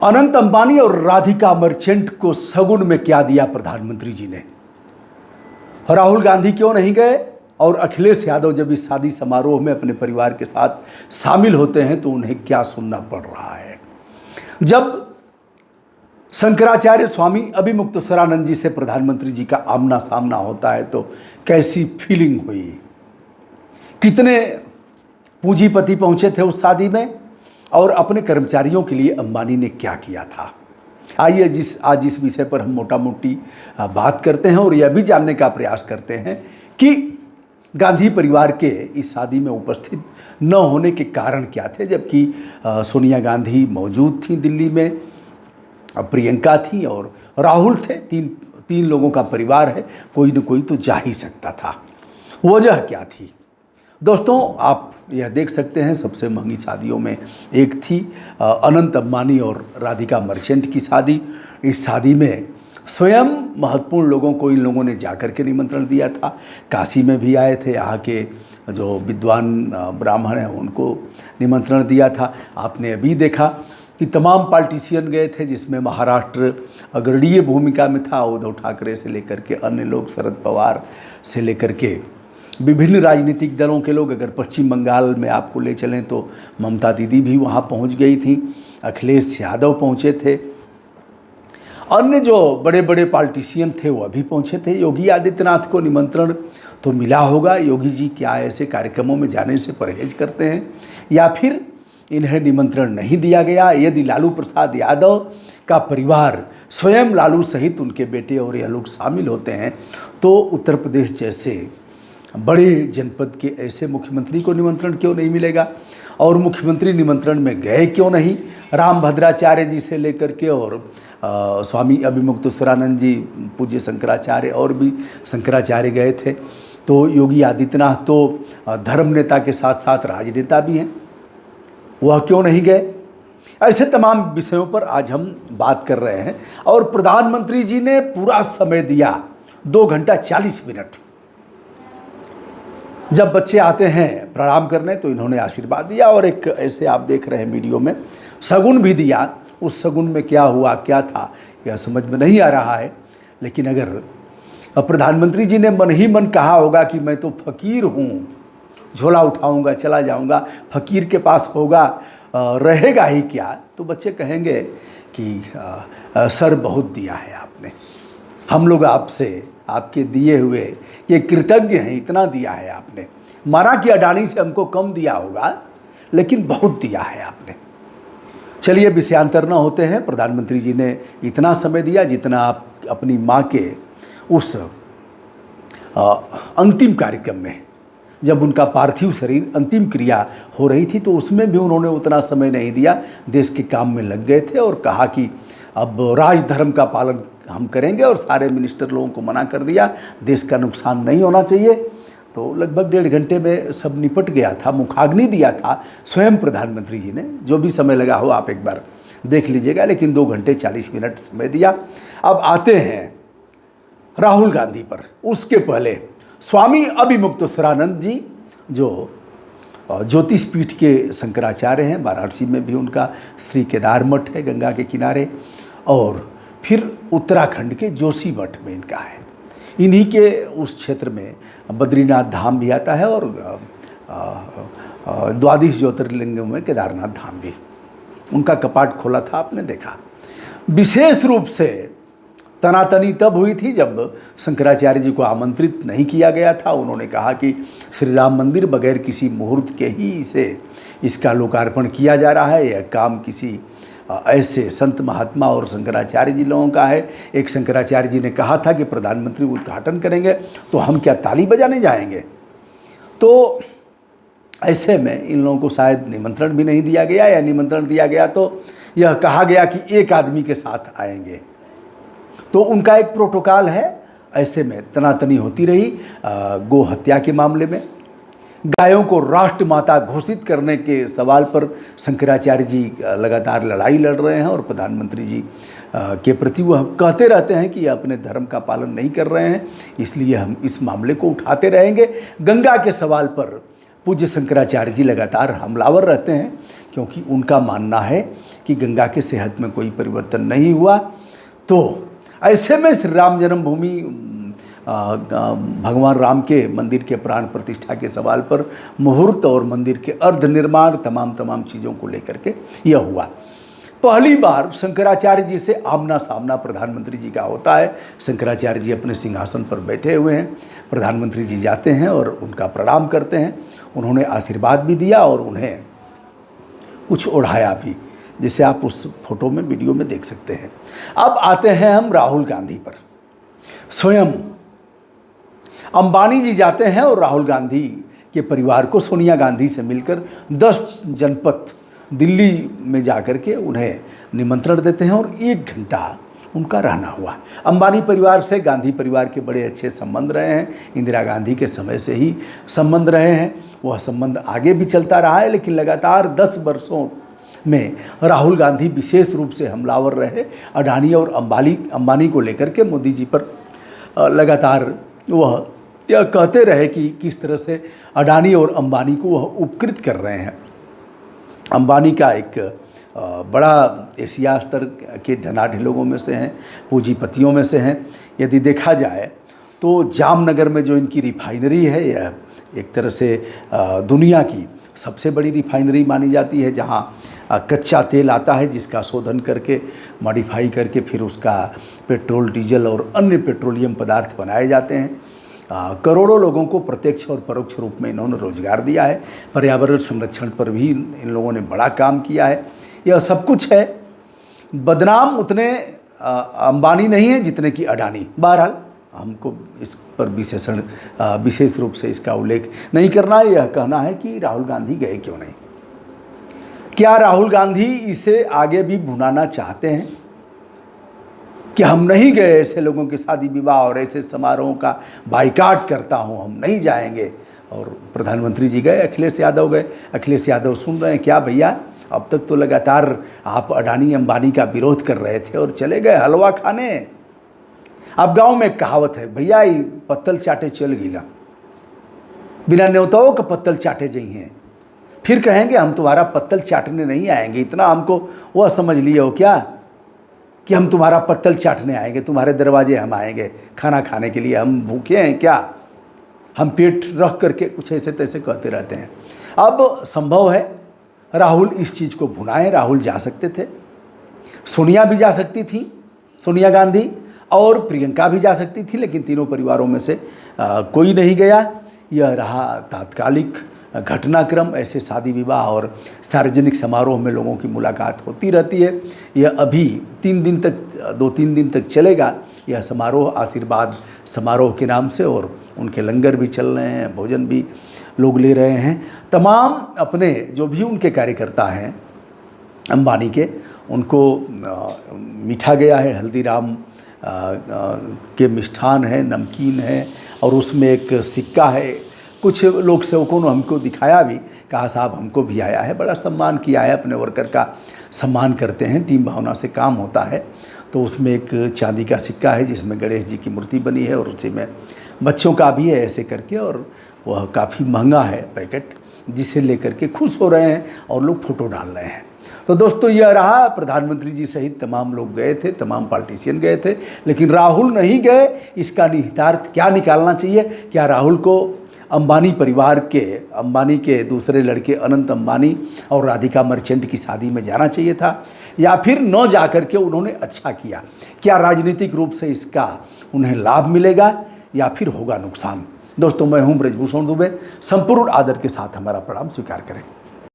अनंत अंबानी और राधिका मर्चेंट को शगुन में क्या दिया प्रधानमंत्री जी ने? राहुल गांधी क्यों नहीं गए और अखिलेश यादव जब इस शादी समारोह में अपने परिवार के साथ शामिल होते हैं तो उन्हें क्या सुनना पड़ रहा है? जब शंकराचार्य स्वामी अभिमुक्तेश्वरानंद जी से प्रधानमंत्री जी का आमना सामना होता है तो कैसी फीलिंग हुई? कितने पूंजीपति पहुंचे थे उस शादी में और अपने कर्मचारियों के लिए अंबानी ने क्या किया था? आइए आज इस विषय पर हम मोटा मोटी बात करते हैं और यह भी जानने का प्रयास करते हैं कि गांधी परिवार के इस शादी में उपस्थित न होने के कारण क्या थे, जबकि सोनिया गांधी मौजूद थी दिल्ली में, प्रियंका थी और राहुल थे। तीन लोगों का परिवार है, कोई न कोई तो जा ही सकता था। वजह क्या थी? दोस्तों, आप यह देख सकते हैं सबसे महंगी शादियों में एक थी अनंत अंबानी और राधिका मर्चेंट की शादी। इस शादी में स्वयं महत्वपूर्ण लोगों को इन लोगों ने जाकर के निमंत्रण दिया था। काशी में भी आए थे, यहाँ के जो विद्वान ब्राह्मण हैं उनको निमंत्रण दिया था। आपने अभी देखा कि तमाम पॉलिटिशियन गए थे, जिसमें महाराष्ट्र अग्रणीय भूमिका में था। उद्धव ठाकरे से लेकर के अन्य लोग, शरद पवार से लेकर के विभिन्न राजनीतिक दलों के लोग। अगर पश्चिम बंगाल में आपको ले चलें तो ममता दीदी भी वहाँ पहुँच गई थी, अखिलेश यादव पहुँचे थे, अन्य जो बड़े बड़े पॉलिटिशियन थे वो अभी पहुँचे थे। योगी आदित्यनाथ को निमंत्रण तो मिला होगा। योगी जी क्या ऐसे कार्यक्रमों में जाने से परहेज करते हैं या फिर इन्हें निमंत्रण नहीं दिया गया? यदि लालू प्रसाद यादव का परिवार, स्वयं लालू सहित उनके बेटे और यह लोग शामिल होते हैं तो उत्तर प्रदेश जैसे बड़े जनपद के ऐसे मुख्यमंत्री को निमंत्रण क्यों नहीं मिलेगा? और मुख्यमंत्री निमंत्रण में गए क्यों नहीं? रामभद्राचार्य जी से लेकर के और स्वामी अभिमुक्तेश्वरानंद जी, पूज्य शंकराचार्य और भी शंकराचार्य गए थे। तो योगी आदित्यनाथ तो धर्म नेता के साथ साथ राजनेता भी हैं, वह क्यों नहीं गए? ऐसे तमाम विषयों पर आज हम बात कर रहे हैं। और प्रधानमंत्री जी ने पूरा समय दिया, 2 घंटा 40 मिनट। जब बच्चे आते हैं प्रणाम करने तो इन्होंने आशीर्वाद दिया और एक ऐसे आप देख रहे हैं वीडियो में शगुन भी दिया। उस शगुन में क्या हुआ, क्या था, यह समझ में नहीं आ रहा है। लेकिन अगर प्रधानमंत्री जी ने मन ही मन कहा होगा कि मैं तो फकीर हूँ, झोला उठाऊंगा चला जाऊंगा, फकीर के पास होगा रहेगा ही क्या, तो बच्चे कहेंगे कि सर बहुत दिया है आपने, हम लोग आपसे आपके दिए हुए ये कृतज्ञ हैं, इतना दिया है आपने। माना कि अडानी से हमको कम दिया होगा लेकिन बहुत दिया है आपने। चलिए विषयांतर न होते हैं। प्रधानमंत्री जी ने इतना समय दिया जितना आप अपनी माँ के उस अंतिम कार्यक्रम में, जब उनका पार्थिव शरीर अंतिम क्रिया हो रही थी तो उसमें भी उन्होंने उतना समय नहीं दिया। देश के काम में लग गए थे और कहा कि अब राजधर्म का पालन हम करेंगे और सारे मिनिस्टर लोगों को मना कर दिया, देश का नुकसान नहीं होना चाहिए। तो लगभग 1.5 घंटे में सब निपट गया था। मुखाग्नि दिया था स्वयं प्रधानमंत्री जी ने। जो भी समय लगा हो आप एक बार देख लीजिएगा, लेकिन 2 घंटे 40 मिनट समय दिया। अब आते हैं राहुल गांधी पर। उसके पहले स्वामी अभिमुक्तेश्वरानंद जी जो ज्योतिष पीठ के शंकराचार्य हैं, वाराणसी में भी उनका श्री केदार मठ है गंगा के किनारे, और फिर उत्तराखंड के जोशी मठ में इनका है। इन्हीं के उस क्षेत्र में बद्रीनाथ धाम भी आता है और 22 ज्योतिर्लिंगों में केदारनाथ धाम भी। उनका कपाट खोला था, आपने देखा। विशेष रूप से तनातनी तब हुई थी जब शंकराचार्य जी को आमंत्रित नहीं किया गया था। उन्होंने कहा कि श्री राम मंदिर बगैर किसी मुहूर्त के ही इसका लोकार्पण किया जा रहा है। यह काम किसी ऐसे संत महात्मा और शंकराचार्य जी लोगों का है। एक शंकराचार्य जी ने कहा था कि प्रधानमंत्री उद्घाटन करेंगे तो हम क्या ताली बजाने जाएंगे? तो ऐसे में इन लोगों को शायद निमंत्रण भी नहीं दिया गया, या निमंत्रण दिया गया तो यह कहा गया कि एक आदमी के साथ आएंगे। तो उनका एक प्रोटोकॉल है। ऐसे में तनातनी होती रही। गो हत्या के मामले में गायों को राष्ट्रमाता घोषित करने के सवाल पर शंकराचार्य जी लगातार लड़ाई लड़ रहे हैं और प्रधानमंत्री जी के प्रति वह कहते रहते हैं कि अपने धर्म का पालन नहीं कर रहे हैं, इसलिए हम इस मामले को उठाते रहेंगे। गंगा के सवाल पर पूज्य शंकराचार्य जी लगातार हमलावर रहते हैं, क्योंकि उनका मानना है कि गंगा के सेहत में कोई परिवर्तन नहीं हुआ। तो ऐसे में श्री राम जन्मभूमि भगवान राम के मंदिर के प्राण प्रतिष्ठा के सवाल पर मुहूर्त और मंदिर के अर्ध निर्माण तमाम चीज़ों को लेकर के यह हुआ। पहली बार शंकराचार्य जी से आमना सामना प्रधानमंत्री जी का होता है। शंकराचार्य जी अपने सिंहासन पर बैठे हुए हैं, प्रधानमंत्री जी जाते हैं और उनका प्रणाम करते हैं। उन्होंने आशीर्वाद भी दिया और उन्हें कुछ ओढ़ाया भी, जिसे आप उस फोटो में वीडियो में देख सकते हैं। अब आते हैं हम राहुल गांधी पर। स्वयं अंबानी जी जाते हैं और राहुल गांधी के परिवार को सोनिया गांधी से मिलकर 10 जनपद दिल्ली में जाकर के उन्हें निमंत्रण देते हैं और 1 घंटा उनका रहना हुआ। अंबानी परिवार से गांधी परिवार के बड़े अच्छे संबंध रहे हैं, इंदिरा गांधी के समय से ही संबंध रहे हैं। वह संबंध आगे भी चलता रहा है, लेकिन लगातार 10 वर्षों में राहुल गांधी विशेष रूप से हमलावर रहे। अडानी और अंबानी को लेकर के मोदी जी पर लगातार वह यह कहते रहे कि किस तरह से अडानी और अंबानी को वह उपकृत कर रहे हैं। अंबानी का एक बड़ा एशिया स्तर के धनाढ़ लोगों में से हैं, पूंजीपतियों में से हैं। यदि देखा जाए तो जामनगर में जो इनकी रिफाइनरी है, यह एक तरह से दुनिया की सबसे बड़ी रिफाइनरी मानी जाती है, जहां कच्चा तेल आता है जिसका शोधन करके मॉडिफाई करके फिर उसका पेट्रोल, डीजल और अन्य पेट्रोलियम पदार्थ बनाए जाते हैं। करोड़ों लोगों को प्रत्यक्ष और परोक्ष रूप में इन्होंने रोजगार दिया है। पर्यावरण संरक्षण पर भी इन लोगों ने बड़ा काम किया है। यह सब कुछ है। बदनाम उतने अंबानी नहीं है जितने कि अडानी। बहरहाल हमको इस पर विशेष रूप से इसका उल्लेख नहीं करना है। यह कहना है कि राहुल गांधी गए क्यों नहीं। क्या राहुल गांधी इसे आगे भी भुनाना चाहते हैं कि हम नहीं गए, ऐसे लोगों के शादी विवाह और ऐसे समारोहों का बाइकाट करता हूं, हम नहीं जाएंगे। और प्रधानमंत्री जी गए, अखिलेश यादव गए। अखिलेश यादव सुन रहे हैं, क्या भैया अब तक तो लगातार आप अडानी अंबानी का विरोध कर रहे थे और चले गए हलवा खाने। अब गांव में एक कहावत है, भैया पत्तल चाटे चल गिला, बिना न्योताओं का पत्तल चाटे जाइए, फिर कहेंगे हम तुम्हारा पत्तल चाटने नहीं आएंगे। इतना हमको वह समझ लिए हो क्या कि हम तुम्हारा पत्तल चाटने आएंगे, तुम्हारे दरवाजे हम आएंगे खाना खाने के लिए? हम भूखे हैं क्या? हम पेट रख करके कुछ ऐसे तैसे कहते रहते हैं। अब संभव है राहुल इस चीज़ को भुनाएं। राहुल जा सकते थे, सोनिया भी जा सकती थी, सोनिया गांधी, और प्रियंका भी जा सकती थी, लेकिन तीनों परिवारों में से कोई नहीं गया। यह रहा तात्कालिक घटनाक्रम। ऐसे शादी विवाह और सार्वजनिक समारोह में लोगों की मुलाकात होती रहती है। यह अभी 2-3 दिन तक चलेगा यह समारोह, आशीर्वाद समारोह के नाम से, और उनके लंगर भी चल रहे हैं, भोजन भी लोग ले रहे हैं। तमाम अपने जो भी उनके कार्यकर्ता हैं अंबानी के, उनको मीठा गया है। हल्दीराम के मिष्ठान है, नमकीन है, और उसमें एक सिक्का है। कुछ लोग सेवकों ने हमको दिखाया भी, कहा साहब हमको भी आया है। बड़ा सम्मान किया है, अपने वर्कर का सम्मान करते हैं, टीम भावना से काम होता है। तो उसमें एक चांदी का सिक्का है जिसमें गणेश जी की मूर्ति बनी है, और उसी में बच्चों का भी है ऐसे करके, और वह काफ़ी महंगा है पैकेट, जिसे लेकर के खुश हो रहे हैं और लोग फ़ोटो डाल रहे हैं। तो दोस्तों यह रहा, प्रधानमंत्री जी सहित तमाम लोग गए थे, तमाम पॉलिटिशियन गए थे, लेकिन राहुल नहीं गए। इसका निहितार्थ क्या निकालना चाहिए? क्या राहुल को अंबानी परिवार के, अंबानी के दूसरे लड़के अनंत अंबानी और राधिका मर्चेंट की शादी में जाना चाहिए था, या फिर न जाकर के उन्होंने अच्छा किया? क्या राजनीतिक रूप से इसका उन्हें लाभ मिलेगा या फिर होगा नुकसान? दोस्तों मैं हूं ब्रजभूषण दुबे, संपूर्ण आदर के साथ हमारा प्रणाम स्वीकार करें।